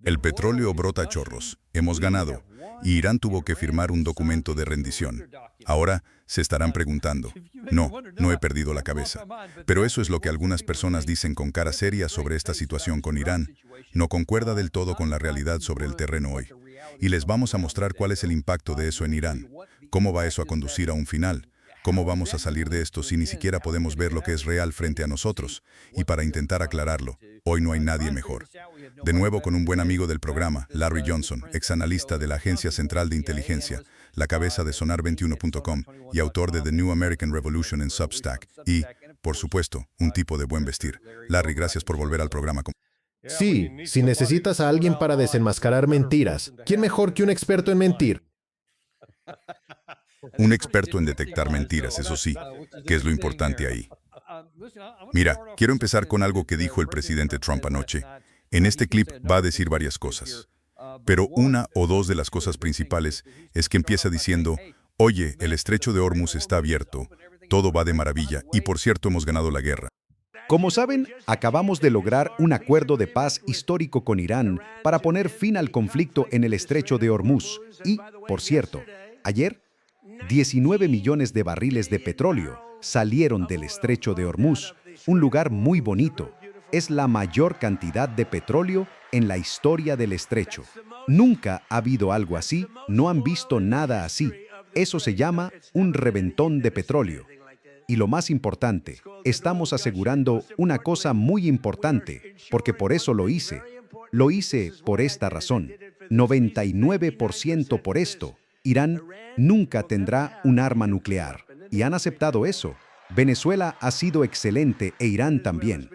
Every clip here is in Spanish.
El petróleo brota a chorros. Hemos ganado. Y Irán tuvo que firmar un documento de rendición. Ahora se estarán preguntando. No, no he perdido la cabeza. Pero eso es lo que algunas personas dicen con cara seria sobre esta situación con Irán. No concuerda del todo con la realidad sobre el terreno hoy. Y les vamos a mostrar cuál es el impacto de eso en Irán. ¿Cómo va eso a conducir a un final? ¿Cómo vamos a salir de esto si ni siquiera podemos ver lo que es real frente a nosotros? Y para intentar aclararlo, hoy no hay nadie mejor. De nuevo con un buen amigo del programa, Larry Johnson, exanalista de la Agencia Central de Inteligencia, la cabeza de Sonar21.com y autor de The New American Revolution en Substack. Y, por supuesto, un tipo de buen vestir. Larry, gracias por volver al programa. Sí, si necesitas a alguien para desenmascarar mentiras, ¿quién mejor que un experto en mentir? Un experto en detectar mentiras, eso sí, que es lo importante ahí. Mira, quiero empezar con algo que dijo el presidente Trump anoche. En este clip va a decir varias cosas. Pero una o dos de las cosas principales es que empieza diciendo, oye, el estrecho de Hormuz está abierto, todo va de maravilla, y por cierto hemos ganado la guerra. Como saben, acabamos de lograr un acuerdo de paz histórico con Irán para poner fin al conflicto en el estrecho de Hormuz. Y, por cierto, ayer, 19 millones de barriles de petróleo salieron del estrecho de Hormuz, un lugar muy bonito. Es la mayor cantidad de petróleo en la historia del estrecho. Nunca ha habido algo así, no han visto nada así. Eso se llama un reventón de petróleo. Y lo más importante, estamos asegurando una cosa muy importante, porque por eso lo hice. Lo hice por esta razón. 99% por esto. Irán nunca tendrá un arma nuclear. Y han aceptado eso. Venezuela ha sido excelente e Irán también.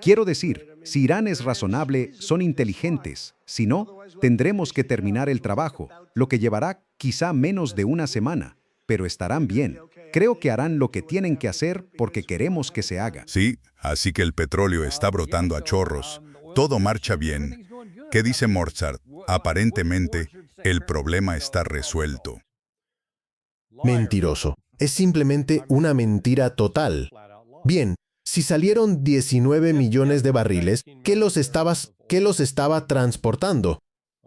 Quiero decir, si Irán es razonable, son inteligentes. Si no, tendremos que terminar el trabajo, lo que llevará quizá menos de una semana. Pero estarán bien. Creo que harán lo que tienen que hacer porque queremos que se haga. Sí, así que el petróleo está brotando a chorros. Todo marcha bien. ¿Qué dice Mozart? Aparentemente, el problema está resuelto. Mentiroso. Es simplemente una mentira total. Bien, si salieron 19 millones de barriles, ¿qué los estaba transportando?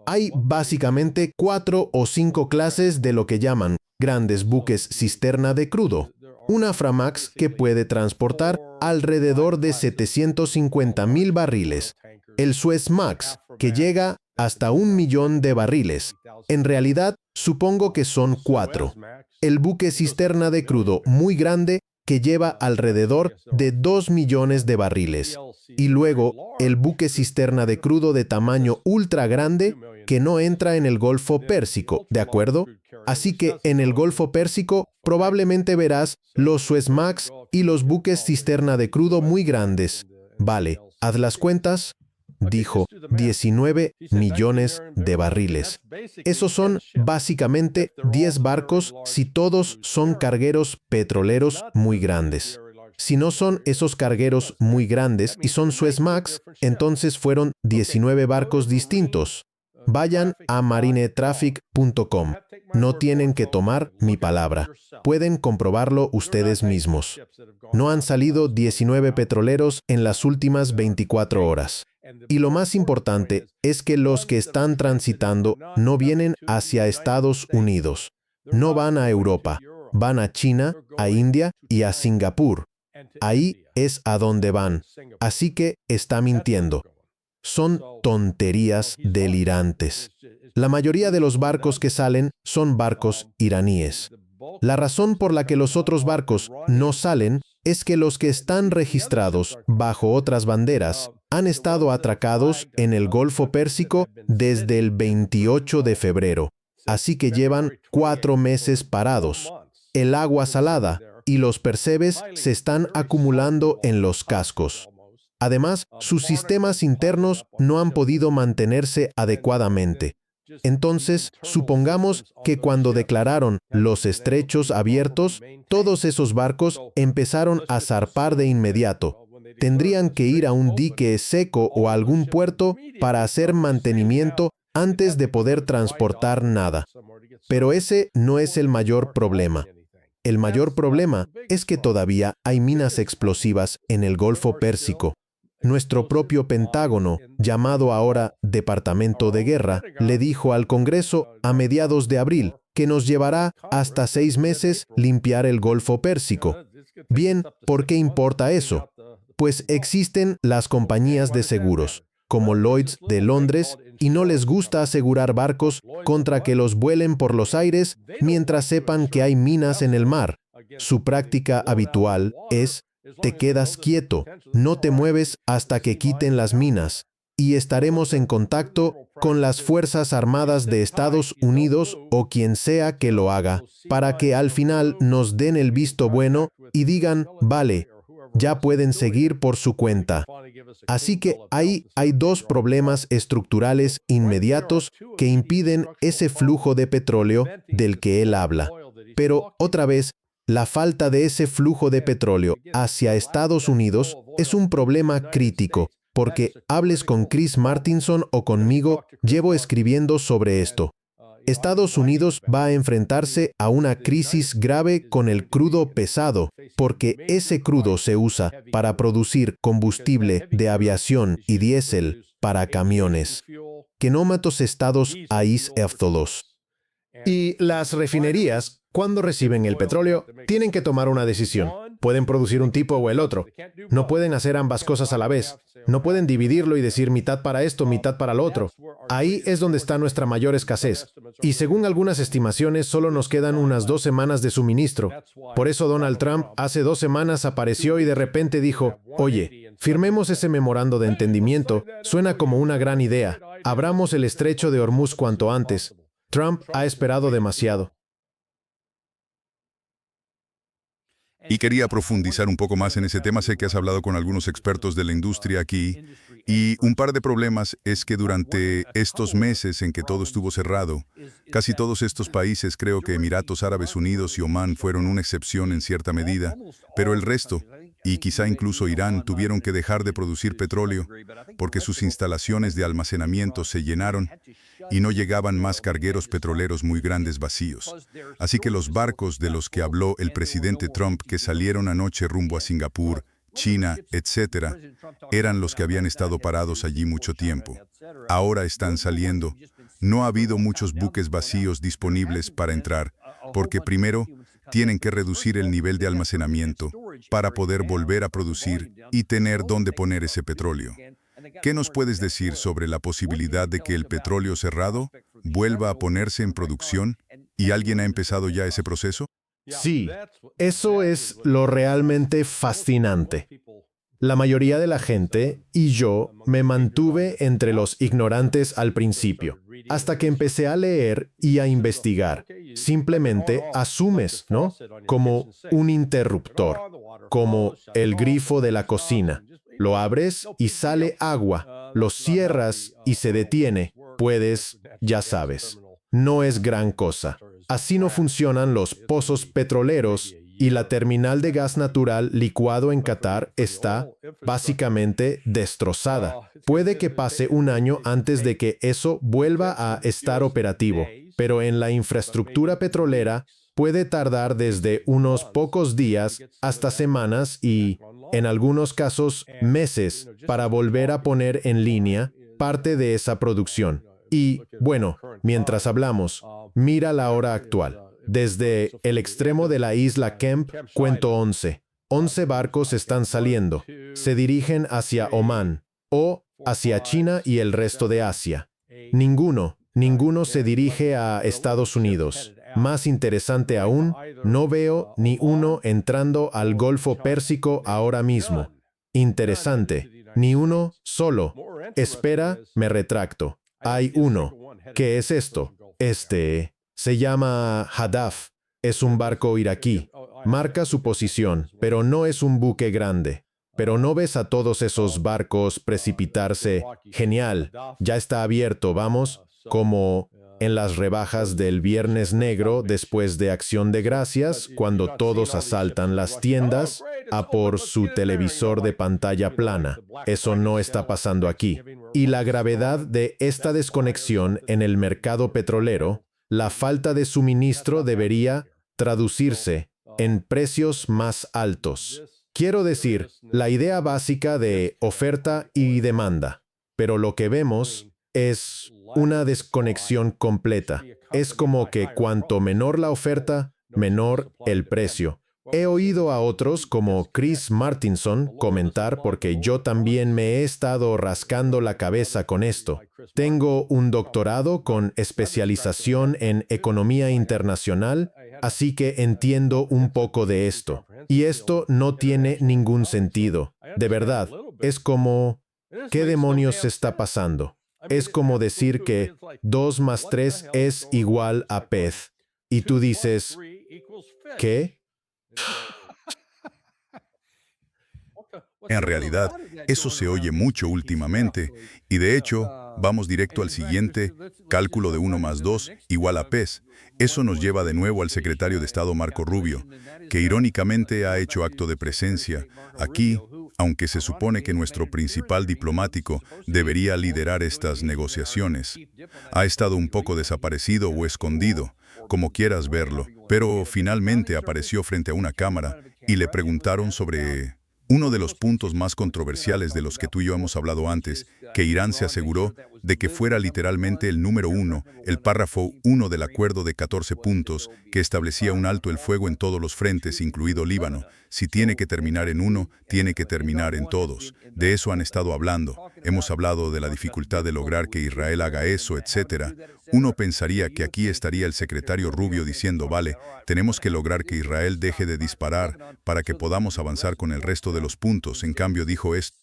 Hay básicamente 4 o 5 clases de lo que llaman grandes buques cisterna de crudo. Una Aframax que puede transportar alrededor de 750,000 barriles. El Suezmax, que llega hasta 1 millón de barriles. En realidad, supongo que son 4. El buque cisterna de crudo muy grande que lleva alrededor de 2 millones de barriles. Y luego, el buque cisterna de crudo de tamaño ultra grande que no entra en el Golfo Pérsico, ¿de acuerdo? Así que en el Golfo Pérsico probablemente verás los Suezmax y los buques cisterna de crudo muy grandes. Vale, haz las cuentas. Dijo 19 millones de barriles. Esos son básicamente 10 barcos si todos son cargueros petroleros muy grandes. Si no son esos cargueros muy grandes y son Suezmax, entonces fueron 19 barcos distintos. Vayan a marinetraffic.com. No tienen que tomar mi palabra. Pueden comprobarlo ustedes mismos. No han salido 19 petroleros en las últimas 24 horas. Y lo más importante es que los que están transitando no vienen hacia Estados Unidos. No van a Europa. Van a China, a India y a Singapur. Ahí es a donde van. Así que está mintiendo. Son tonterías delirantes. La mayoría de los barcos que salen son barcos iraníes. La razón por la que los otros barcos no salen es que los que están registrados bajo otras banderas han estado atracados en el Golfo Pérsico desde el 28 de febrero. Así que llevan 4 meses parados. El agua salada y los percebes se están acumulando en los cascos. Además, sus sistemas internos no han podido mantenerse adecuadamente. Entonces, supongamos que cuando declararon los estrechos abiertos, todos esos barcos empezaron a zarpar de inmediato. Tendrían que ir a un dique seco o a algún puerto para hacer mantenimiento antes de poder transportar nada. Pero ese no es el mayor problema. El mayor problema es que todavía hay minas explosivas en el Golfo Pérsico. Nuestro propio Pentágono, llamado ahora Departamento de Guerra, le dijo al Congreso a mediados de abril que nos llevará hasta 6 meses limpiar el Golfo Pérsico. Bien, ¿por qué importa eso? Pues existen las compañías de seguros, como Lloyd's de Londres, y no les gusta asegurar barcos contra que los vuelen por los aires mientras sepan que hay minas en el mar. Su práctica habitual es: te quedas quieto, no te mueves hasta que quiten las minas, y estaremos en contacto con las Fuerzas Armadas de Estados Unidos o quien sea que lo haga, para que al final nos den el visto bueno y digan, vale, ya pueden seguir por su cuenta. Así que ahí hay 2 problemas estructurales inmediatos que impiden ese flujo de petróleo del que él habla. Pero, otra vez, la falta de ese flujo de petróleo hacia Estados Unidos es un problema crítico, porque hables con Chris Martinson o conmigo, llevo escribiendo sobre esto. Estados Unidos va a enfrentarse a una crisis grave con el crudo pesado, porque ese crudo se usa para producir combustible de aviación y diésel para camiones. Kenómatos estados AIS F2. Y las refinerías, cuando reciben el petróleo, tienen que tomar una decisión. Pueden producir un tipo o el otro. No pueden hacer ambas cosas a la vez. No pueden dividirlo y decir mitad para esto, mitad para lo otro. Ahí es donde está nuestra mayor escasez. Y según algunas estimaciones, solo nos quedan unas 2 semanas de suministro. Por eso Donald Trump hace 2 semanas apareció y de repente dijo, oye, firmemos ese memorando de entendimiento. Suena como una gran idea. Abramos el estrecho de Hormuz cuanto antes. Trump ha esperado demasiado. Y quería profundizar un poco más en ese tema. Sé que has hablado con algunos expertos de la industria aquí, y un par de problemas es que durante estos meses en que todo estuvo cerrado, casi todos estos países, creo que Emiratos Árabes Unidos y Omán fueron una excepción en cierta medida, pero el resto, y quizá incluso Irán, tuvieron que dejar de producir petróleo porque sus instalaciones de almacenamiento se llenaron y no llegaban más cargueros petroleros muy grandes vacíos. Así que los barcos de los que habló el presidente Trump que salieron anoche rumbo a Singapur, China, etc., eran los que habían estado parados allí mucho tiempo. Ahora están saliendo. No ha habido muchos buques vacíos disponibles para entrar, porque primero tienen que reducir el nivel de almacenamiento para poder volver a producir y tener dónde poner ese petróleo. ¿Qué nos puedes decir sobre la posibilidad de que el petróleo cerrado vuelva a ponerse en producción? ¿Y alguien ha empezado ya ese proceso? Sí, eso es lo realmente fascinante. La mayoría de la gente y yo me mantuve entre los ignorantes al principio, hasta que empecé a leer y a investigar. Simplemente asumes, ¿no? Como un interruptor, como el grifo de la cocina. Lo abres y sale agua, lo cierras y se detiene. Puedes, ya sabes, no es gran cosa. Así no funcionan los pozos petroleros y la terminal de gas natural licuado en Qatar está básicamente destrozada. Puede que pase un año antes de que eso vuelva a estar operativo, pero en la infraestructura petrolera puede tardar desde unos pocos días hasta semanas y, en algunos casos, meses para volver a poner en línea parte de esa producción. Y, bueno, mientras hablamos, mira la hora actual. Desde el extremo de la isla Kemp, cuento 11. 11 barcos están saliendo. Se dirigen hacia Omán o hacia China y el resto de Asia. Ninguno se dirige a Estados Unidos. Más interesante aún, no veo ni uno entrando al Golfo Pérsico ahora mismo. Interesante, ni uno solo. Espera, me retracto. Hay uno. ¿Qué es esto? Se llama Hadaf. Es un barco iraquí. Marca su posición, pero no es un buque grande. Pero no ves a todos esos barcos precipitarse. Genial, ya está abierto, vamos, como en las rebajas del Viernes Negro después de Acción de Gracias, cuando todos asaltan las tiendas a por su televisor de pantalla plana. Eso no está pasando aquí. Y la gravedad de esta desconexión en el mercado petrolero, la falta de suministro debería traducirse en precios más altos. Quiero decir, la idea básica de oferta y demanda. Pero lo que vemos es una desconexión completa. Es como que cuanto menor la oferta, menor el precio. He oído a otros como Chris Martinson comentar, porque yo también me he estado rascando la cabeza con esto. Tengo un doctorado con especialización en economía internacional, así que entiendo un poco de esto. Y esto no tiene ningún sentido. De verdad, es como, ¿qué demonios está pasando? Es como decir que 2 más 3 es igual a pez. Y tú dices, ¿qué? En realidad, eso se oye mucho últimamente, y de hecho, vamos directo al siguiente, cálculo de 1 más 2 igual a pez. Eso nos lleva de nuevo al secretario de Estado Marco Rubio, que irónicamente ha hecho acto de presencia aquí, aunque se supone que nuestro principal diplomático debería liderar estas negociaciones. Ha estado un poco desaparecido o escondido, como quieras verlo, pero finalmente apareció frente a una cámara y le preguntaron sobre uno de los puntos más controversiales de los que tú y yo hemos hablado antes, que Irán se aseguró de que fuera literalmente el número 1, el párrafo 1 del acuerdo de 14 puntos, que establecía un alto el fuego en todos los frentes, incluido Líbano. Si tiene que terminar en uno, tiene que terminar en todos. De eso han estado hablando. Hemos hablado de la dificultad de lograr que Israel haga eso, etc. Uno pensaría que aquí estaría el secretario Rubio diciendo, vale, tenemos que lograr que Israel deje de disparar para que podamos avanzar con el resto de los puntos. En cambio dijo esto.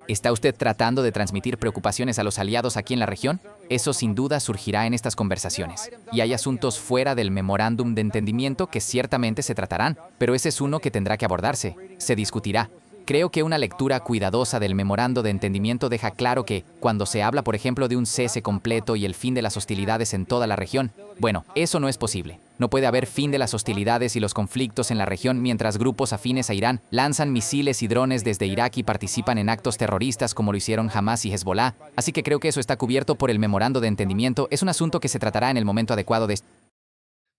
¿Está usted tratando de transmitir preocupaciones a los aliados aquí en la región? Eso sin duda surgirá en estas conversaciones. Y hay asuntos fuera del memorándum de entendimiento que ciertamente se tratarán, pero ese es uno que tendrá que abordarse. Se discutirá. Creo que una lectura cuidadosa del memorando de entendimiento deja claro que, cuando se habla, por ejemplo, de un cese completo y el fin de las hostilidades en toda la región, bueno, eso no es posible. No puede haber fin de las hostilidades y los conflictos en la región mientras grupos afines a Irán lanzan misiles y drones desde Irak y participan en actos terroristas como lo hicieron Hamas y Hezbollah. Así que creo que eso está cubierto por el memorando de entendimiento. Es un asunto que se tratará en el momento adecuado de...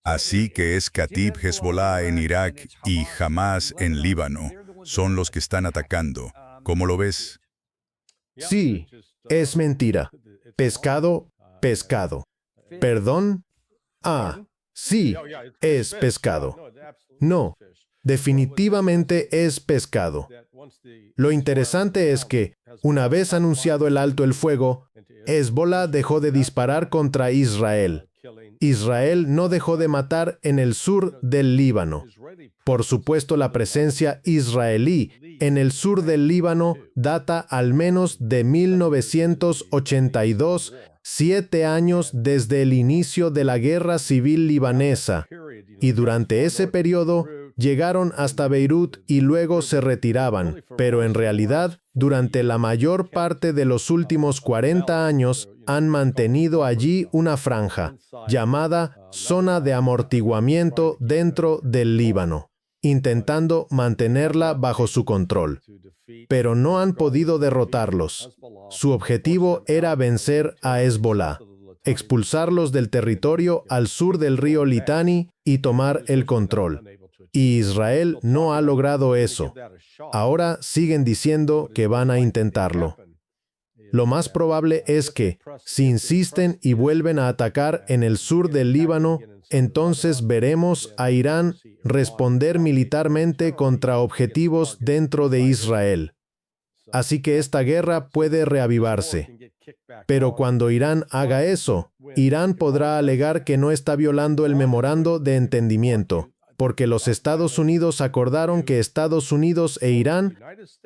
Así que es Katib Hezbollah en Irak y Hamas en Líbano. Son los que están atacando. ¿Cómo lo ves? Sí, es mentira. Pescado, pescado. ¿Perdón? Ah, sí, es pescado. No, definitivamente es pescado. Lo interesante es que, una vez anunciado el alto el fuego, Hezbollah dejó de disparar contra Israel. Israel no dejó de matar en el sur del Líbano. Por supuesto, la presencia israelí en el sur del Líbano data al menos de 1982, 7 años desde el inicio de la guerra civil libanesa. Y durante ese periodo llegaron hasta Beirut y luego se retiraban. Pero en realidad, durante la mayor parte de los últimos 40 años, han mantenido allí una franja, llamada zona de amortiguamiento dentro del Líbano, intentando mantenerla bajo su control. Pero no han podido derrotarlos. Su objetivo era vencer a Hezbollah, expulsarlos del territorio al sur del río Litani y tomar el control. Y Israel no ha logrado eso. Ahora siguen diciendo que van a intentarlo. Lo más probable es que, si insisten y vuelven a atacar en el sur del Líbano, entonces veremos a Irán responder militarmente contra objetivos dentro de Israel. Así que esta guerra puede reavivarse. Pero cuando Irán haga eso, Irán podrá alegar que no está violando el memorando de entendimiento, porque los Estados Unidos acordaron que Estados Unidos e Irán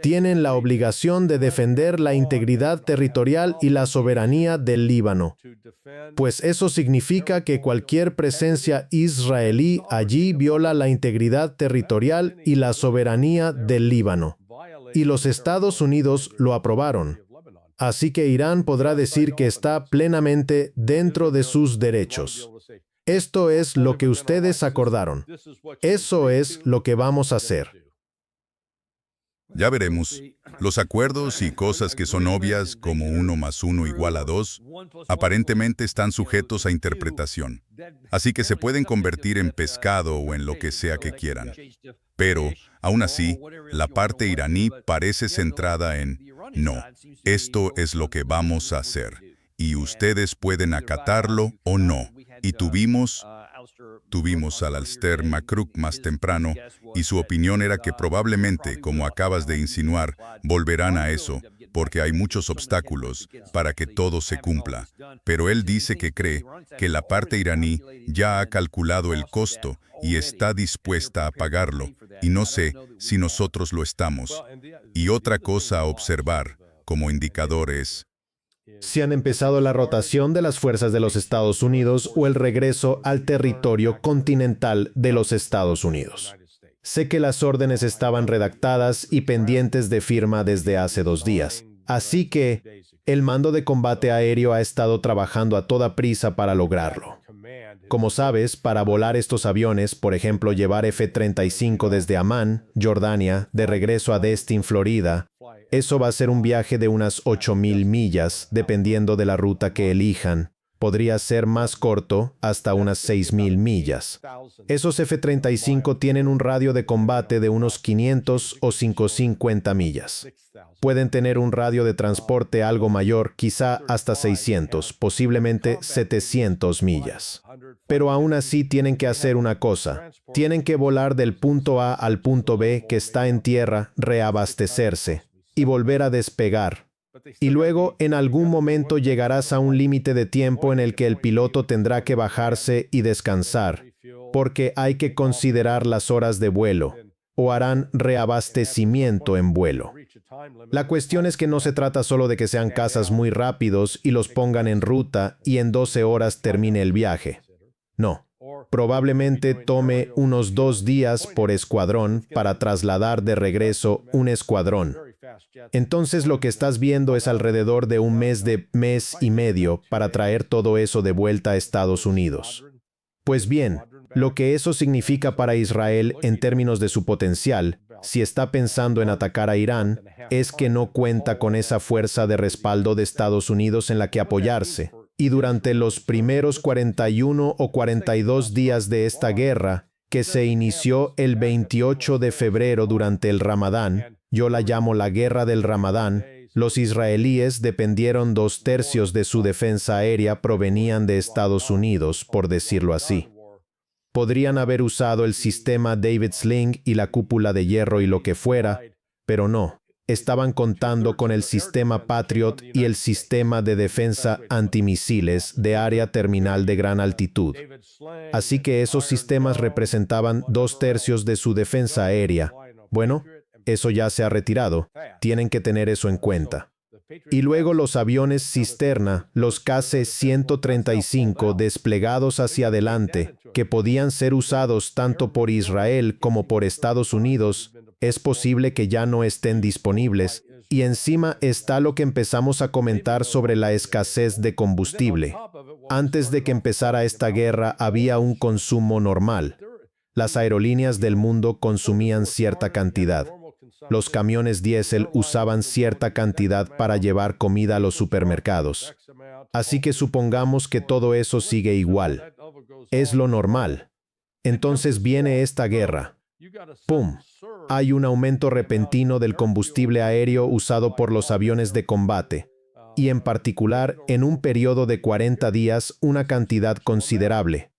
tienen la obligación de defender la integridad territorial y la soberanía del Líbano. Pues eso significa que cualquier presencia israelí allí viola la integridad territorial y la soberanía del Líbano. Y los Estados Unidos lo aprobaron. Así que Irán podrá decir que está plenamente dentro de sus derechos. Esto es lo que ustedes acordaron. Eso es lo que vamos a hacer. Ya veremos. Los acuerdos y cosas que son obvias, como 1 más 1 igual a 2, aparentemente están sujetos a interpretación. Así que se pueden convertir en pescado o en lo que sea que quieran. Pero, Aún así, la parte iraní parece centrada en, no, esto es lo que vamos a hacer, y ustedes pueden acatarlo o no. Y tuvimos al Alistair McCrook más temprano, y su opinión era que probablemente, como acabas de insinuar, volverán a eso, porque hay muchos obstáculos para que todo se cumpla. Pero él dice que cree que la parte iraní ya ha calculado el costo y está dispuesta a pagarlo, y no sé si nosotros lo estamos. Y otra cosa a observar, como indicador es, si han empezado la rotación de las fuerzas de los Estados Unidos o el regreso al territorio continental de los Estados Unidos. Sé que las órdenes estaban redactadas y pendientes de firma desde hace 2 días, así que el mando de combate aéreo ha estado trabajando a toda prisa para lograrlo. Como sabes, para volar estos aviones, por ejemplo, llevar F-35 desde Amán, Jordania, de regreso a Destin, Florida, eso va a ser un viaje de unas 8,000 millas, dependiendo de la ruta que elijan. Podría ser más corto, hasta unas 6,000 millas. Esos F-35 tienen un radio de combate de unos 500 o 550 millas. Pueden tener un radio de transporte algo mayor, quizá hasta 600, posiblemente 700 millas. Pero aún así tienen que hacer una cosa. Tienen que volar del punto A al punto B que está en tierra, reabastecerse y volver a despegar. Y luego, en algún momento llegarás a un límite de tiempo en el que el piloto tendrá que bajarse y descansar, porque hay que considerar las horas de vuelo, o harán reabastecimiento en vuelo. La cuestión es que no se trata solo de que sean cazas muy rápidos y los pongan en ruta y en 12 horas termine el viaje. No. Probablemente tome unos 2 días por escuadrón para trasladar de regreso un escuadrón. Entonces lo que estás viendo es alrededor de un mes y medio para traer todo eso de vuelta a Estados Unidos. Pues bien, lo que eso significa para Israel en términos de su potencial, si está pensando en atacar a Irán, es que no cuenta con esa fuerza de respaldo de Estados Unidos en la que apoyarse. Y durante los primeros 41 o 42 días de esta guerra, que se inició el 28 de febrero durante el Ramadán, yo la llamo la Guerra del Ramadán, los israelíes dependieron 2/3 de su defensa aérea provenían de Estados Unidos, por decirlo así. Podrían haber usado el sistema David Sling y la cúpula de hierro y lo que fuera, pero no. Estaban contando con el sistema Patriot y el sistema de defensa antimisiles de área terminal de gran altitud. Así que esos sistemas representaban 2/3 de su defensa aérea. Bueno, eso ya se ha retirado. Tienen que tener eso en cuenta. Y luego los aviones cisterna, los KC-135 desplegados hacia adelante, que podían ser usados tanto por Israel como por Estados Unidos, es posible que ya no estén disponibles. Y encima está lo que empezamos a comentar sobre la escasez de combustible. Antes de que empezara esta guerra había un consumo normal. Las aerolíneas del mundo consumían cierta cantidad. Los camiones diésel usaban cierta cantidad para llevar comida a los supermercados. Así que supongamos que todo eso sigue igual. Es lo normal. Entonces viene esta guerra. ¡Pum! Hay un aumento repentino del combustible aéreo usado por los aviones de combate, y en particular, en un periodo de 40 días, una cantidad considerable.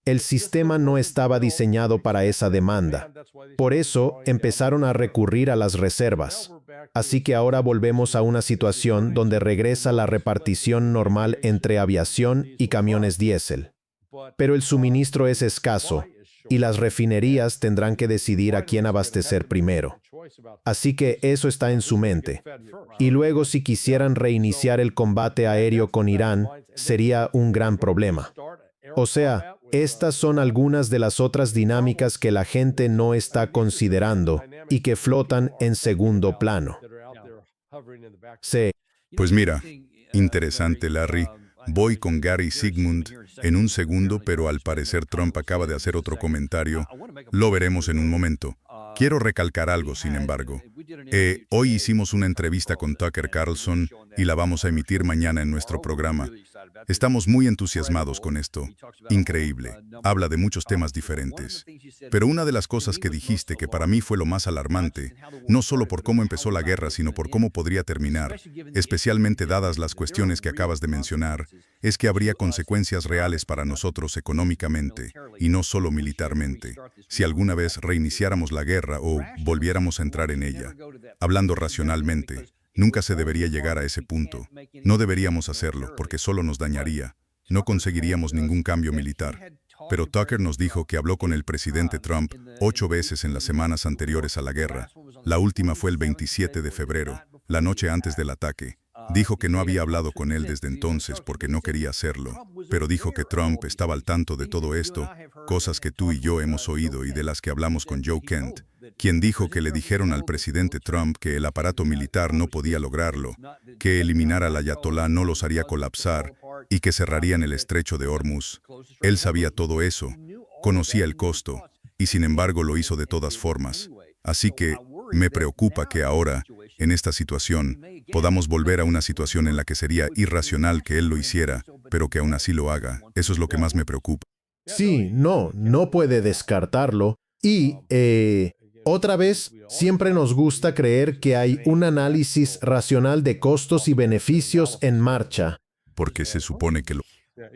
El sistema no estaba diseñado para esa demanda. Por eso, empezaron a recurrir a las reservas. Así que ahora volvemos a una situación donde regresa la repartición normal entre aviación y camiones diésel. Pero el suministro es escaso, y las refinerías tendrán que decidir a quién abastecer primero. Así que eso está en su mente. Y luego, si quisieran reiniciar el combate aéreo con Irán, sería un gran problema. O sea, estas son algunas de las otras dinámicas que la gente no está considerando y que flotan en segundo plano. Sí. Pues mira, interesante, Larry. Voy con Gary Sigmund en un segundo, pero al parecer Trump acaba de hacer otro comentario. Lo veremos en un momento. Quiero recalcar algo, sin embargo. Hoy hicimos una entrevista con Tucker Carlson y la vamos a emitir mañana en nuestro programa. Estamos muy entusiasmados con esto. Increíble. Habla de muchos temas diferentes. Pero una de las cosas que dijiste que para mí fue lo más alarmante, no solo por cómo empezó la guerra, sino por cómo podría terminar, especialmente dadas las cuestiones que acabas de mencionar, es que habría consecuencias reales para nosotros económicamente y no solo militarmente, si alguna vez reiniciáramos la guerra o volviéramos a entrar en ella. Hablando racionalmente, nunca se debería llegar a ese punto. No deberíamos hacerlo, porque solo nos dañaría. No conseguiríamos ningún cambio militar. Pero Tucker nos dijo que habló con el presidente Trump 8 veces en las semanas anteriores a la guerra. La última fue el 27 de febrero, la noche antes del ataque. Dijo que no había hablado con él desde entonces porque no quería hacerlo, pero dijo que Trump estaba al tanto de todo esto, cosas que tú y yo hemos oído y de las que hablamos con Joe Kent, quien dijo que le dijeron al presidente Trump que el aparato militar no podía lograrlo, que eliminar al ayatolá no los haría colapsar y que cerrarían el estrecho de Hormuz. Él sabía todo eso, conocía el costo, y sin embargo lo hizo de todas formas. Así que me preocupa que ahora, en esta situación, podamos volver a una situación en la que sería irracional que él lo hiciera, pero que aún así lo haga. Eso es lo que más me preocupa. Sí, no puede descartarlo. Y, otra vez, siempre nos gusta creer que hay un análisis racional de costos y beneficios en marcha. Porque se supone que lo...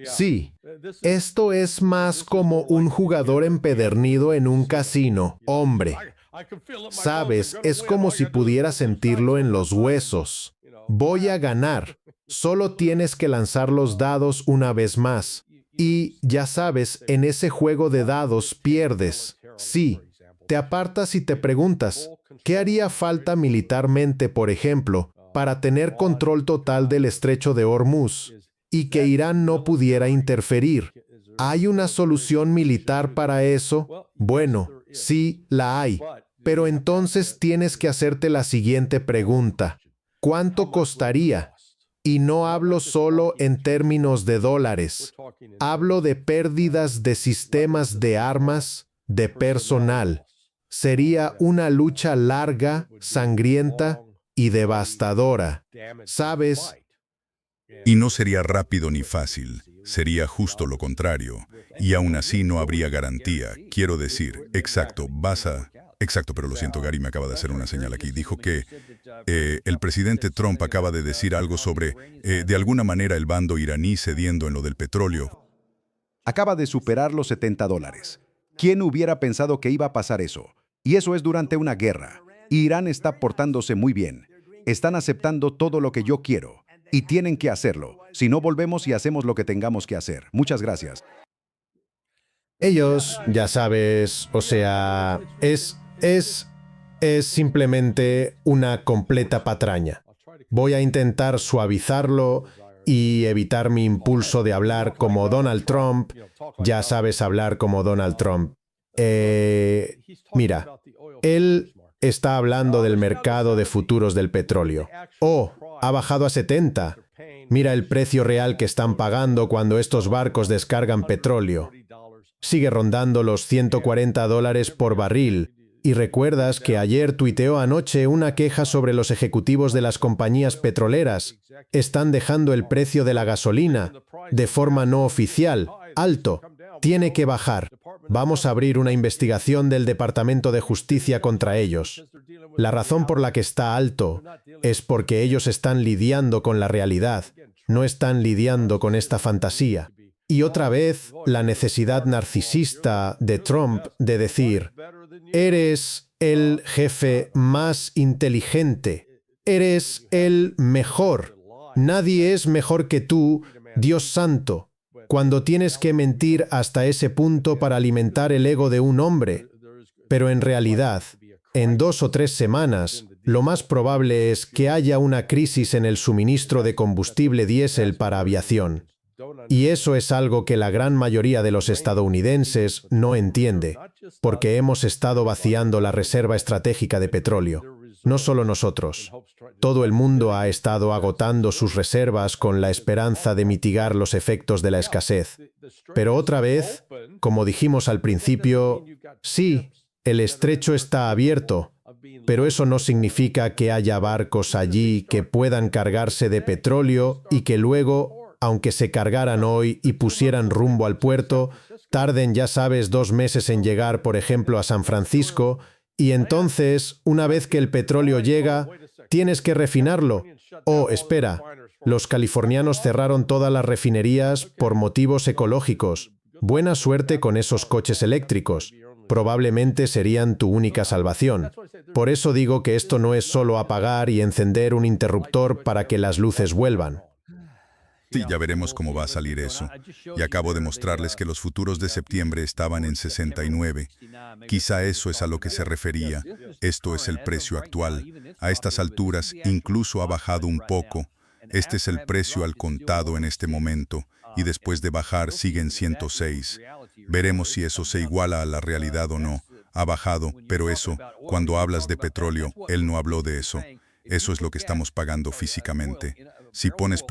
Sí, esto es más como un jugador empedernido en un casino, hombre. Sabes, es como si pudiera sentirlo en los huesos. Voy a ganar. Solo tienes que lanzar los dados una vez más. Y, ya sabes, en ese juego de dados pierdes. Sí, te apartas y te preguntas, ¿qué haría falta militarmente, por ejemplo, para tener control total del estrecho de Hormuz y que Irán no pudiera interferir? ¿Hay una solución militar para eso? Bueno, sí, la hay. Pero entonces tienes que hacerte la siguiente pregunta. ¿Cuánto costaría? Y no hablo solo en términos de dólares. Hablo de pérdidas de sistemas de armas, de personal. Sería una lucha larga, sangrienta y devastadora. ¿Sabes? Y no sería rápido ni fácil, sería justo lo contrario. Y aún así no habría garantía. Quiero decir, Exacto, pero lo siento, Gary me acaba de hacer una señal aquí. Dijo que el presidente Trump acaba de decir algo sobre, de alguna manera, el bando iraní cediendo en lo del petróleo. Acaba de superar los $70. ¿Quién hubiera pensado que iba a pasar eso? Y eso es durante una guerra. Irán está portándose muy bien. Están aceptando todo lo que yo quiero. Y tienen que hacerlo. Si no, volvemos y hacemos lo que tengamos que hacer. Muchas gracias. Ellos, ya sabes, o sea, es simplemente una completa patraña. Voy a intentar suavizarlo y evitar mi impulso de hablar como Donald Trump. Ya sabes hablar como Donald Trump. Mira, él está hablando del mercado de futuros del petróleo. Oh, ha bajado a 70. Mira el precio real que están pagando cuando estos barcos descargan petróleo. Sigue rondando los $140 por barril. Y recuerdas que ayer tuiteó anoche una queja sobre los ejecutivos de las compañías petroleras. Están dejando el precio de la gasolina, de forma no oficial, alto. Tiene que bajar. Vamos a abrir una investigación del Departamento de Justicia contra ellos. La razón por la que está alto es porque ellos están lidiando con la realidad, no están lidiando con esta fantasía. Y otra vez, la necesidad narcisista de Trump de decir, eres el jefe más inteligente, eres el mejor, nadie es mejor que tú, Dios santo, cuando tienes que mentir hasta ese punto para alimentar el ego de un hombre. Pero en realidad, en 2 o 3 semanas, lo más probable es que haya una crisis en el suministro de combustible diésel para aviación. Y eso es algo que la gran mayoría de los estadounidenses no entiende, porque hemos estado vaciando la reserva estratégica de petróleo. No solo nosotros. Todo el mundo ha estado agotando sus reservas con la esperanza de mitigar los efectos de la escasez. Pero otra vez, como dijimos al principio, sí, el estrecho está abierto, Pero eso no significa que haya barcos allí que puedan cargarse de petróleo y que luego, aunque se cargaran hoy y pusieran rumbo al puerto, tarden, ya sabes, 2 meses en llegar, por ejemplo, a San Francisco, y entonces, una vez que el petróleo llega, tienes que refinarlo. Oh, espera, los californianos cerraron todas las refinerías por motivos ecológicos. Buena suerte con esos coches eléctricos. Probablemente serían tu única salvación. Por eso digo que esto no es solo apagar y encender un interruptor para que las luces vuelvan. Sí, ya veremos cómo va a salir eso. Y acabo de mostrarles que los futuros de septiembre estaban en 69. Quizá eso es a lo que se refería. Esto es el precio actual. A estas alturas, incluso ha bajado un poco. Este es el precio al contado en este momento. Y después de bajar sigue en 106. Veremos si eso se iguala a la realidad o no. Ha bajado, pero eso, cuando hablas de petróleo, él no habló de eso. Eso es lo que estamos pagando físicamente. Si pones,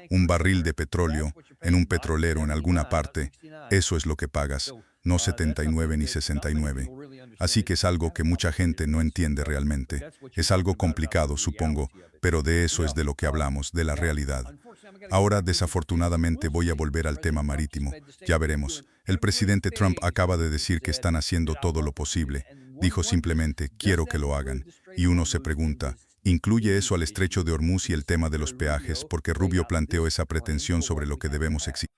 un barril de petróleo en un petrolero en alguna parte, eso es lo que pagas, no 79 ni 69. Así que es algo que mucha gente no entiende realmente. Es algo complicado, supongo, pero de eso es de lo que hablamos, de la realidad. Ahora, desafortunadamente, voy a volver al tema marítimo. Ya veremos. El presidente Trump acaba de decir que están haciendo todo lo posible. Dijo simplemente, quiero que lo hagan. Y uno se pregunta, ¿incluye eso al estrecho de Hormuz y el tema de los peajes? Porque Rubio planteó esa pretensión sobre lo que debemos exigir.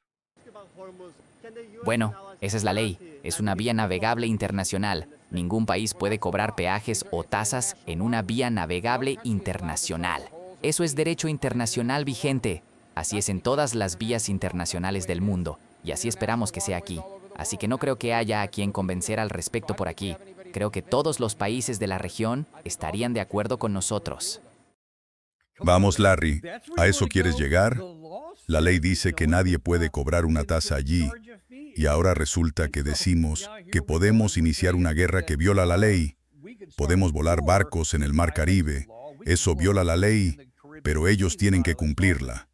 Bueno, esa es la ley. Es una vía navegable internacional. Ningún país puede cobrar peajes o tasas en una vía navegable internacional. Eso es derecho internacional vigente. Así es en todas las vías internacionales del mundo. Y así esperamos que sea aquí. Así que no creo que haya a quien convencer al respecto por aquí. Creo que todos los países de la región estarían de acuerdo con nosotros. Vamos, Larry, ¿a eso quieres llegar? La ley dice que nadie puede cobrar una tasa allí. Y ahora resulta que decimos que podemos iniciar una guerra que viola la ley. Podemos volar barcos en el Mar Caribe. Eso viola la ley, pero ellos tienen que cumplirla.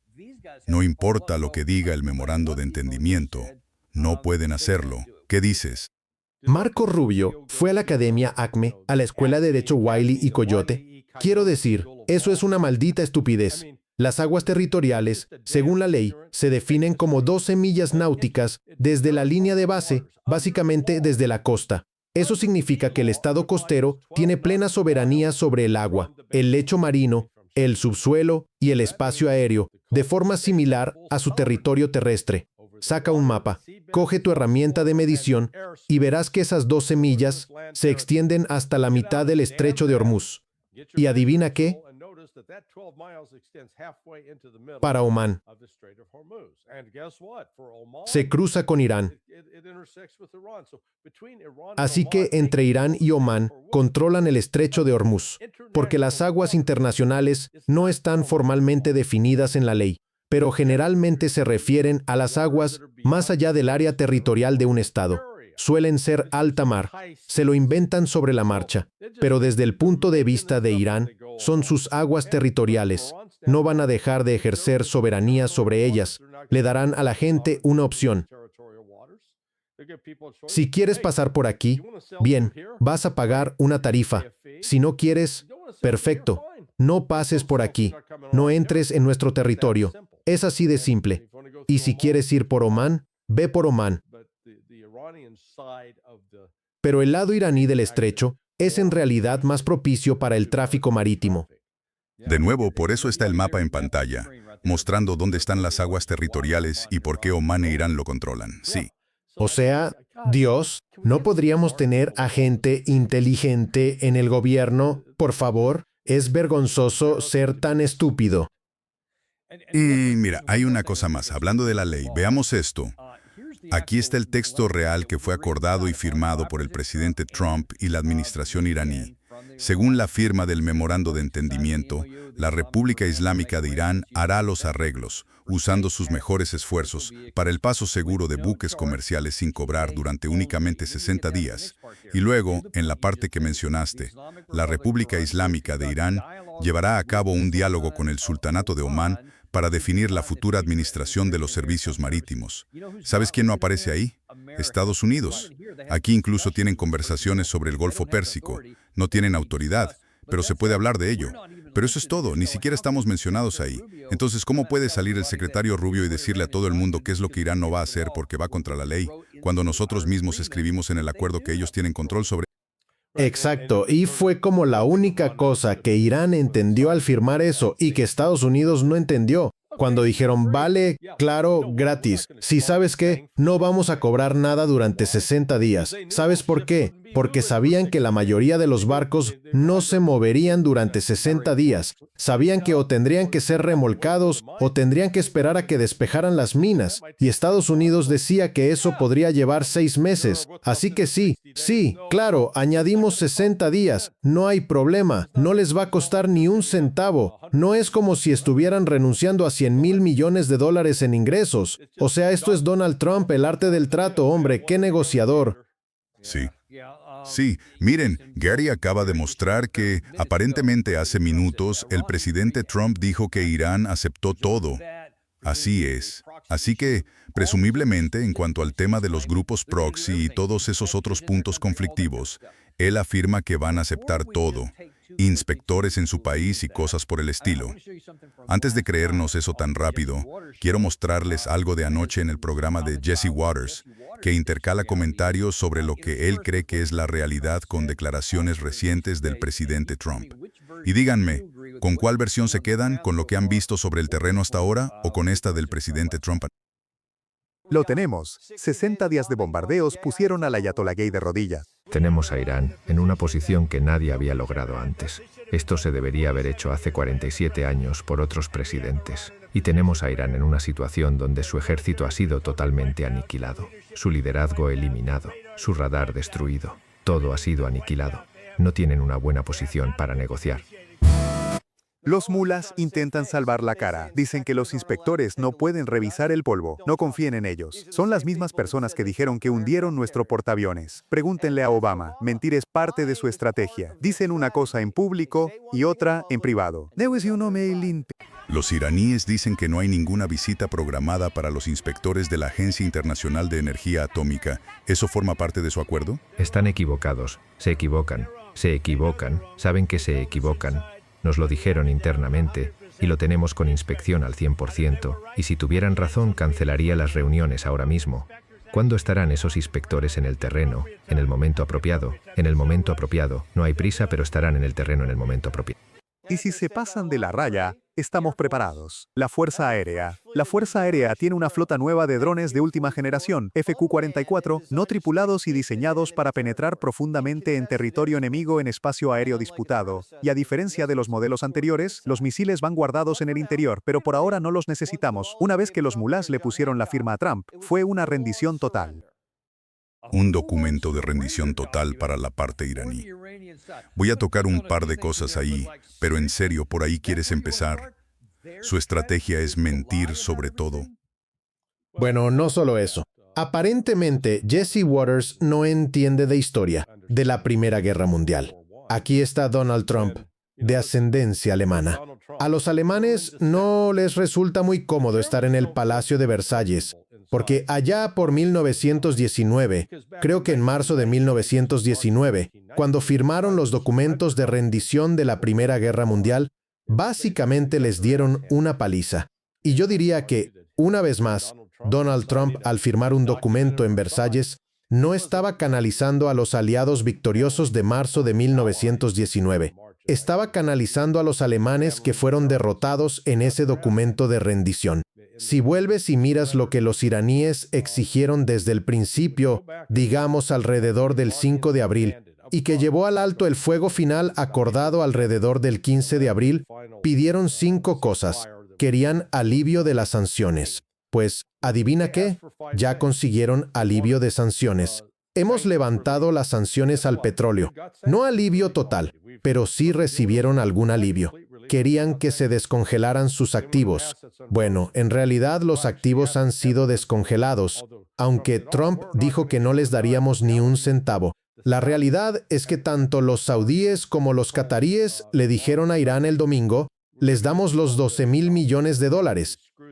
No importa lo que diga el memorando de entendimiento. No pueden hacerlo. ¿Qué dices? Marco Rubio fue a la Academia ACME, a la Escuela de Derecho Wiley y Coyote. Quiero decir, eso es una maldita estupidez. Las aguas territoriales, según la ley, se definen como 12 millas náuticas desde la línea de base, básicamente desde la costa. Eso significa que el estado costero tiene plena soberanía sobre el agua, el lecho marino, el subsuelo y el espacio aéreo, de forma similar a su territorio terrestre. Saca un mapa, coge tu herramienta de medición y verás que esas 12 millas se extienden hasta la mitad del estrecho de Hormuz. ¿Y adivina qué? Para Omán. Se cruza con Irán. Así que entre Irán y Omán controlan el estrecho de Hormuz, porque las aguas internacionales no están formalmente definidas en la ley, pero generalmente se refieren a las aguas más allá del área territorial de un estado. Suelen ser alta mar. Se lo inventan sobre la marcha, pero desde el punto de vista de Irán, son sus aguas territoriales. No van a dejar de ejercer soberanía sobre ellas. Le darán a la gente una opción. Si quieres pasar por aquí, bien, vas a pagar una tarifa. Si no quieres, perfecto. No pases por aquí. No entres en nuestro territorio. Es así de simple. Y si quieres ir por Omán, ve por Omán. Pero el lado iraní del estrecho es en realidad más propicio para el tráfico marítimo. De nuevo, por eso está el mapa en pantalla, mostrando dónde están las aguas territoriales y por qué Omán e Irán lo controlan. Sí. O sea, Dios, ¿no podríamos tener a gente inteligente en el gobierno? Por favor, es vergonzoso ser tan estúpido. Y mira, hay una cosa más. Hablando de la ley, veamos esto. Aquí está el texto real que fue acordado y firmado por el presidente Trump y la administración iraní. Según la firma del memorando de entendimiento, la República Islámica de Irán hará los arreglos, usando sus mejores esfuerzos, para el paso seguro de buques comerciales sin cobrar durante únicamente 60 días. Y luego, en la parte que mencionaste, la República Islámica de Irán llevará a cabo un diálogo con el Sultanato de Omán para definir la futura administración de los servicios marítimos. ¿Sabes quién no aparece ahí? Estados Unidos. Aquí incluso tienen conversaciones sobre el Golfo Pérsico. No tienen autoridad, pero se puede hablar de ello. Pero eso es todo, ni siquiera estamos mencionados ahí. Entonces, ¿cómo puede salir el secretario Rubio y decirle a todo el mundo qué es lo que Irán no va a hacer porque va contra la ley, cuando nosotros mismos escribimos en el acuerdo que ellos tienen control sobre? Exacto, y fue como la única cosa que Irán entendió al firmar eso y que Estados Unidos no entendió. Cuando dijeron, vale, claro, gratis. Si sabes qué, no vamos a cobrar nada durante 60 días. ¿Sabes por qué? Porque sabían que la mayoría de los barcos no se moverían durante 60 días. Sabían que o tendrían que ser remolcados o tendrían que esperar a que despejaran las minas. Y Estados Unidos decía que eso podría llevar 6 meses. Así que sí, claro, añadimos 60 días. No hay problema. No les va a costar ni un centavo. No es como si estuvieran renunciando a $100,000 millones en ingresos. O sea, esto es Donald Trump, el arte del trato, hombre, qué negociador. Sí, miren, Gary acaba de mostrar que, aparentemente hace minutos, el presidente Trump dijo que Irán aceptó todo. Así es. Así que, presumiblemente, en cuanto al tema de los grupos proxy y todos esos otros puntos conflictivos, él afirma que van a aceptar todo. Inspectores en su país y cosas por el estilo. Antes de creernos eso tan rápido, quiero mostrarles algo de anoche en el programa de Jesse Waters, que intercala comentarios sobre lo que él cree que es la realidad con declaraciones recientes del presidente Trump. Y díganme, ¿con cuál versión se quedan? ¿Con lo que han visto sobre el terreno hasta ahora o con esta del presidente Trump? Lo tenemos. 60 días de bombardeos pusieron al ayatolagui de rodillas. Tenemos a Irán en una posición que nadie había logrado antes. Esto se debería haber hecho hace 47 años por otros presidentes. Y tenemos a Irán en una situación donde su ejército ha sido totalmente aniquilado, su liderazgo eliminado, su radar destruido. Todo ha sido aniquilado. No tienen una buena posición para negociar. Los mulas intentan salvar la cara. Dicen que los inspectores no pueden revisar el polvo. No confíen en ellos. Son las mismas personas que dijeron que hundieron nuestro portaaviones. Pregúntenle a Obama. Mentir es parte de su estrategia. Dicen una cosa en público y otra en privado. Los iraníes dicen que no hay ninguna visita programada para los inspectores de la Agencia Internacional de Energía Atómica. ¿Eso forma parte de su acuerdo? Están equivocados. Se equivocan. Se equivocan. Saben que se equivocan. Nos lo dijeron internamente y lo tenemos con inspección al 100%, y si tuvieran razón cancelaría las reuniones ahora mismo. ¿Cuándo estarán esos inspectores en el terreno? En el momento apropiado. En el momento apropiado. No hay prisa, pero estarán en el terreno en el momento apropiado. Y si se pasan de la raya, estamos preparados. La Fuerza Aérea. La Fuerza Aérea tiene una flota nueva de drones de última generación, FQ-44, no tripulados y diseñados para penetrar profundamente en territorio enemigo en espacio aéreo disputado. Y a diferencia de los modelos anteriores, los misiles van guardados en el interior, pero por ahora no los necesitamos. Una vez que los mulás le pusieron la firma a Trump, fue una rendición total. Un documento de rendición total para la parte iraní. Voy a tocar un par de cosas ahí, pero en serio, ¿por ahí quieres empezar? Su estrategia es mentir sobre todo. Bueno, no solo eso. Aparentemente, Jesse Waters no entiende de historia de la Primera Guerra Mundial. Aquí está Donald Trump, de ascendencia alemana. A los alemanes no les resulta muy cómodo estar en el Palacio de Versalles, porque allá por 1919, creo que en marzo de 1919, cuando firmaron los documentos de rendición de la Primera Guerra Mundial, básicamente les dieron una paliza. Y yo diría que, una vez más, Donald Trump, al firmar un documento en Versalles, no estaba canalizando a los aliados victoriosos de marzo de 1919. Estaba canalizando a los alemanes que fueron derrotados en ese documento de rendición. Si vuelves y miras lo que los iraníes exigieron desde el principio, digamos alrededor del 5 de abril, y que llevó al alto el fuego final acordado alrededor del 15 de abril, pidieron 5 cosas. Querían alivio de las sanciones. Pues, ¿adivina qué? Ya consiguieron alivio de sanciones. Hemos levantado las sanciones al petróleo. No alivio total, pero sí recibieron algún alivio. Querían que se descongelaran sus activos. Bueno, en realidad los activos han sido descongelados, aunque Trump dijo que no les daríamos ni un centavo. La realidad es que tanto los saudíes como los cataríes le dijeron a Irán el domingo, les damos los $12,000 millones.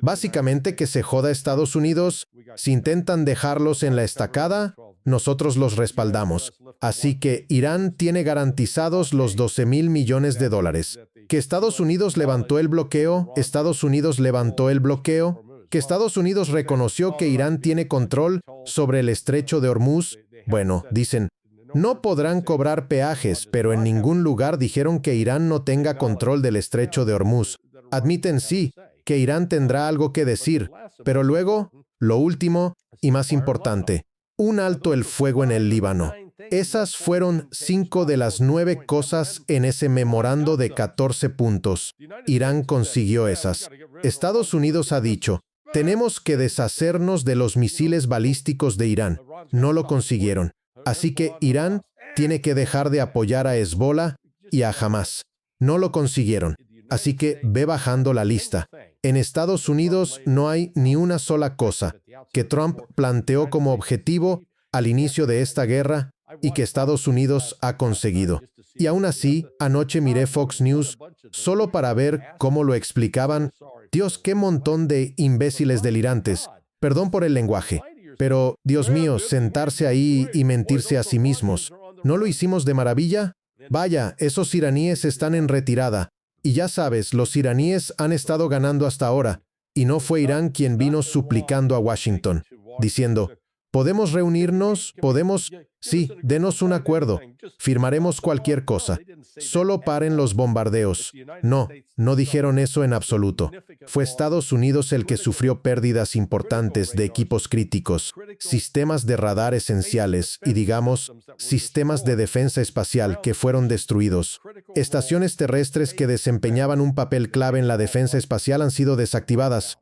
Básicamente que se joda Estados Unidos Si intentan dejarlos en la estacada, nosotros los respaldamos. Así que Irán tiene garantizados los 12.000 millones de dólares. Que Estados Unidos levantó el bloqueo, Estados Unidos levantó el bloqueo, que Estados Unidos reconoció que Irán tiene control sobre el estrecho de Hormuz. Bueno, dicen, no podrán cobrar peajes, pero en ningún lugar dijeron que Irán no tenga control del estrecho de Hormuz. Admiten sí, que Irán tendrá algo que decir, pero luego, lo último y más importante, un alto el fuego en el Líbano. Esas fueron 5 de las 9 cosas en ese memorando de 14 puntos. Irán consiguió esas. Estados Unidos ha dicho, tenemos que deshacernos de los misiles balísticos de Irán. No lo consiguieron. Así que Irán tiene que dejar de apoyar a Hezbollah y a Hamas. No lo consiguieron. Así que ve bajando la lista. En Estados Unidos no hay ni una sola cosa que Trump planteó como objetivo al inicio de esta guerra y que Estados Unidos ha conseguido. Y aún así, anoche miré Fox News solo para ver cómo lo explicaban. Dios, qué montón de imbéciles delirantes. Perdón por el lenguaje. Pero, Dios mío, sentarse ahí y mentirse a sí mismos. ¿No lo hicimos de maravilla? Vaya, esos iraníes están en retirada. Y ya sabes, los iraníes han estado ganando hasta ahora. Y no fue Irán quien vino suplicando a Washington, diciendo, ¿podemos reunirnos? ¿Podemos? Sí, denos un acuerdo. Firmaremos cualquier cosa. Solo paren los bombardeos. No, no dijeron eso en absoluto. Fue Estados Unidos el que sufrió pérdidas importantes de equipos críticos, sistemas de radar esenciales y, digamos, sistemas de defensa espacial que fueron destruidos. Estaciones terrestres que desempeñaban un papel clave en la defensa espacial han sido desactivadas.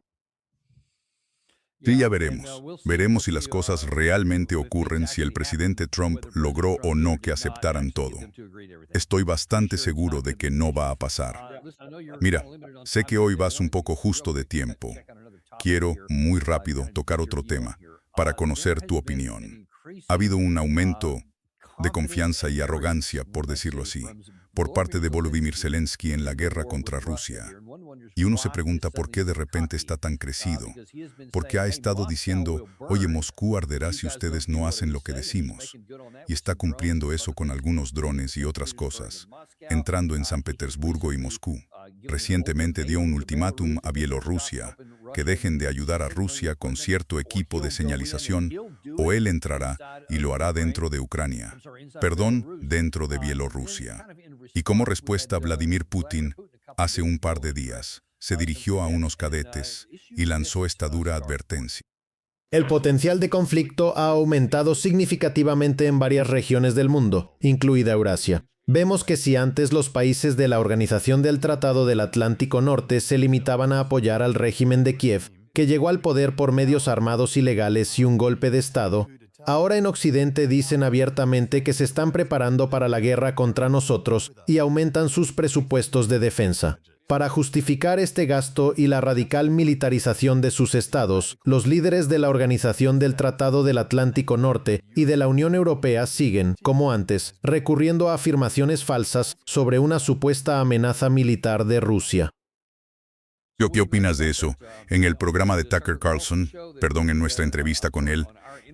Sí, ya veremos. Veremos si las cosas realmente ocurren, si el presidente Trump logró o no que aceptaran todo. Estoy bastante seguro de que no va a pasar. Mira, sé que hoy vas un poco justo de tiempo. Quiero, muy rápido, tocar otro tema, para conocer tu opinión. Ha habido un aumento de confianza y arrogancia, por decirlo así, por parte de Volodymyr Zelensky en la guerra contra Rusia. Y uno se pregunta por qué de repente está tan crecido. Porque ha estado diciendo, oye, Moscú arderá si ustedes no hacen lo que decimos. Y está cumpliendo eso con algunos drones y otras cosas, entrando en San Petersburgo y Moscú. Recientemente dio un ultimátum a Bielorrusia, que dejen de ayudar a Rusia con cierto equipo de señalización, o él entrará y lo hará dentro de Ucrania. Perdón, dentro de Bielorrusia. Y como respuesta, Vladimir Putin, hace un par de días, se dirigió a unos cadetes y lanzó esta dura advertencia. El potencial de conflicto ha aumentado significativamente en varias regiones del mundo, incluida Eurasia. Vemos que si antes los países de la Organización del Tratado del Atlántico Norte se limitaban a apoyar al régimen de Kiev, que llegó al poder por medios armados ilegales y un golpe de Estado, ahora en Occidente dicen abiertamente que se están preparando para la guerra contra nosotros y aumentan sus presupuestos de defensa. Para justificar este gasto y la radical militarización de sus estados, los líderes de la Organización del Tratado del Atlántico Norte y de la Unión Europea siguen, como antes, recurriendo a afirmaciones falsas sobre una supuesta amenaza militar de Rusia. ¿Qué opinas de eso? En el programa de Tucker Carlson, en nuestra entrevista con él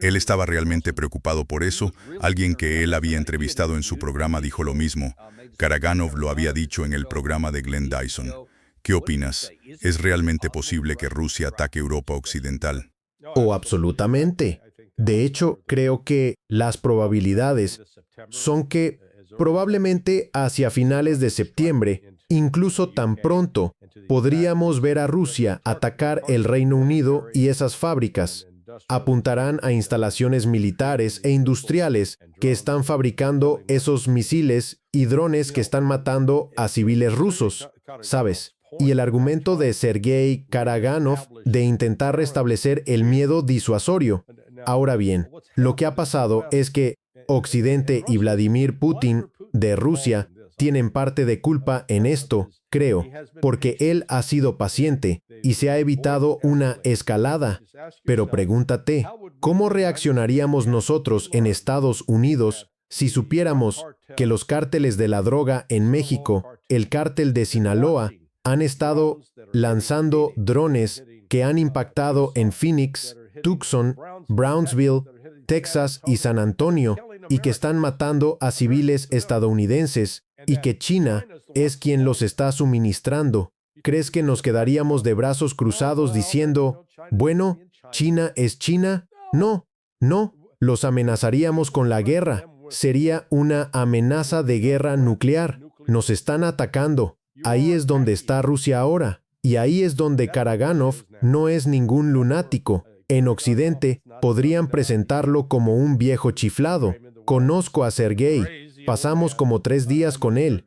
estaba realmente preocupado por eso. Alguien que él había entrevistado en su programa dijo lo mismo. Karaganov lo había dicho en el programa de Glenn Dyson. ¿Qué opinas? ¿Es realmente posible que Rusia ataque Europa Occidental? Oh, absolutamente. De hecho, creo que las probabilidades son que probablemente hacia finales de septiembre, incluso tan pronto, podríamos ver a Rusia atacar el Reino Unido y esas fábricas. Apuntarán a instalaciones militares e industriales que están fabricando esos misiles y drones que están matando a civiles rusos, ¿sabes? Y el argumento de Sergei Karaganov de intentar restablecer el miedo disuasorio. Ahora bien, lo que ha pasado es que Occidente y Vladimir Putin de Rusia tienen parte de culpa en esto, creo, porque él ha sido paciente y se ha evitado una escalada. Pero pregúntate, ¿cómo reaccionaríamos nosotros en Estados Unidos si supiéramos que los cárteles de la droga en México, el cártel de Sinaloa, han estado lanzando drones que han impactado en Phoenix, Tucson, Brownsville, Texas y San Antonio, y que están matando a civiles estadounidenses, y que China es quien los está suministrando. ¿Crees que nos quedaríamos de brazos cruzados diciendo, bueno, China es China? No, no, los amenazaríamos con la guerra. Sería una amenaza de guerra nuclear. Nos están atacando. Ahí es donde está Rusia ahora. Y ahí es donde Karaganov no es ningún lunático. En Occidente podrían presentarlo como un viejo chiflado. Conozco a Sergei. Pasamos como 3 días con él.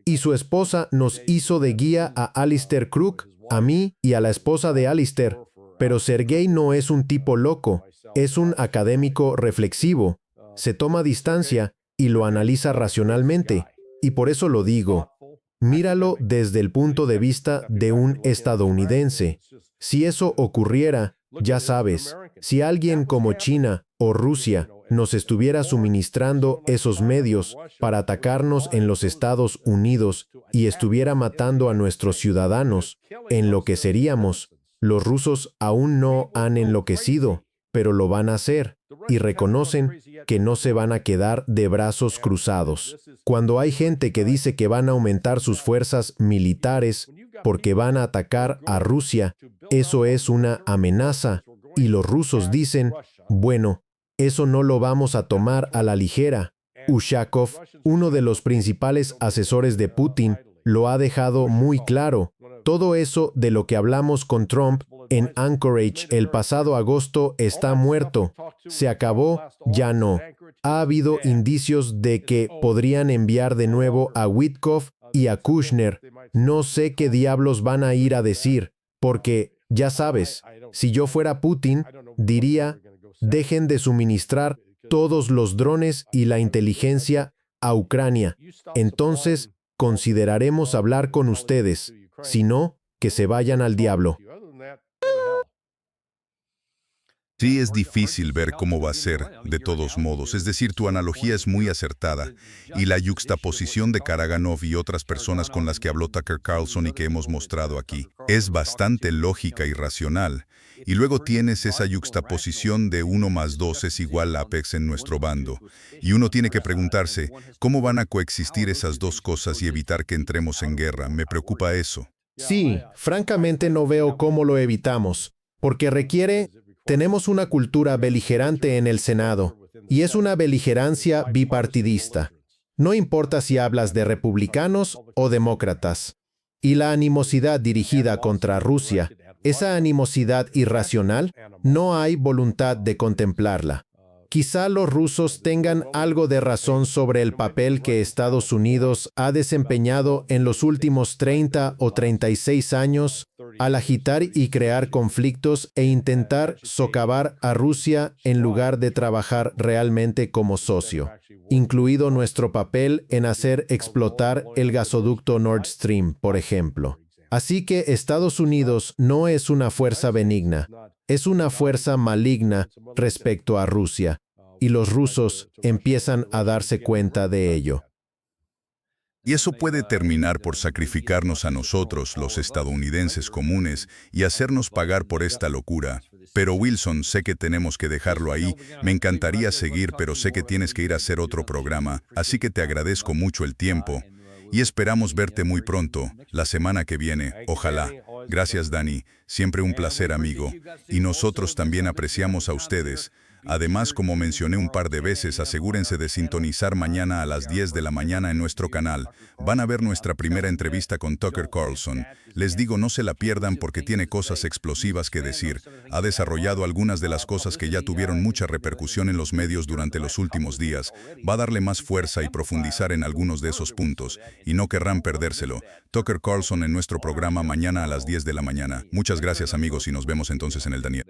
Y su esposa nos hizo de guía a Alistair Crook, a mí y a la esposa de Alistair. Pero Sergei no es un tipo loco. Es un académico reflexivo. Se toma distancia y lo analiza racionalmente. Y por eso lo digo. Míralo desde el punto de vista de un estadounidense. Si eso ocurriera, ya sabes, si alguien como China o Rusia nos estuviera suministrando esos medios para atacarnos en los Estados Unidos y estuviera matando a nuestros ciudadanos, enloqueceríamos. Los rusos aún no han enloquecido, pero lo van a hacer, y reconocen que no se van a quedar de brazos cruzados. Cuando hay gente que dice que van a aumentar sus fuerzas militares porque van a atacar a Rusia, eso es una amenaza, y los rusos dicen, bueno, eso no lo vamos a tomar a la ligera. Ushakov, uno de los principales asesores de Putin, lo ha dejado muy claro. Todo eso de lo que hablamos con Trump en Anchorage el pasado agosto está muerto. Se acabó, ya no. Ha habido indicios de que podrían enviar de nuevo a Witkoff y a Kushner. No sé qué diablos van a ir a decir, porque, ya sabes, si yo fuera Putin, diría, dejen de suministrar todos los drones y la inteligencia a Ucrania. Entonces, consideraremos hablar con ustedes. Si no, que se vayan al diablo. Sí, es difícil ver cómo va a ser, de todos modos. Es decir, tu analogía es muy acertada. Y la yuxtaposición de Karaganov y otras personas con las que habló Tucker Carlson y que hemos mostrado aquí es bastante lógica y racional. Y luego tienes esa yuxtaposición de 1 más 2 es igual a Apex en nuestro bando. Y uno tiene que preguntarse, ¿cómo van a coexistir esas dos cosas y evitar que entremos en guerra? Me preocupa eso. Sí, francamente no veo cómo lo evitamos, porque requiere... Tenemos una cultura beligerante en el Senado, y es una beligerancia bipartidista. No importa si hablas de republicanos o demócratas. Y la animosidad dirigida contra Rusia, esa animosidad irracional, no hay voluntad de contemplarla. Quizá los rusos tengan algo de razón sobre el papel que Estados Unidos ha desempeñado en los últimos 30 o 36 años al agitar y crear conflictos e intentar socavar a Rusia en lugar de trabajar realmente como socio, incluido nuestro papel en hacer explotar el gasoducto Nord Stream, por ejemplo. Así que Estados Unidos no es una fuerza benigna, es una fuerza maligna respecto a Rusia, y los rusos empiezan a darse cuenta de ello. Y eso puede terminar por sacrificarnos a nosotros, los estadounidenses comunes, y hacernos pagar por esta locura. Pero Wilson, sé que tenemos que dejarlo ahí. Me encantaría seguir, pero sé que tienes que ir a hacer otro programa, así que te agradezco mucho el tiempo. Y esperamos verte muy pronto, la semana que viene, ojalá. Gracias, Dani. Siempre un placer, amigo. Y nosotros también apreciamos a ustedes. Además, como mencioné un par de veces, asegúrense de sintonizar mañana a las 10 de la mañana en nuestro canal. Van a ver nuestra primera entrevista con Tucker Carlson. Les digo, no se la pierdan porque tiene cosas explosivas que decir. Ha desarrollado algunas de las cosas que ya tuvieron mucha repercusión en los medios durante los últimos días. Va a darle más fuerza y profundizar en algunos de esos puntos. Y no querrán perdérselo. Tucker Carlson en nuestro programa mañana a las 10 de la mañana. Muchas gracias, amigos, y nos vemos entonces en el Daniel.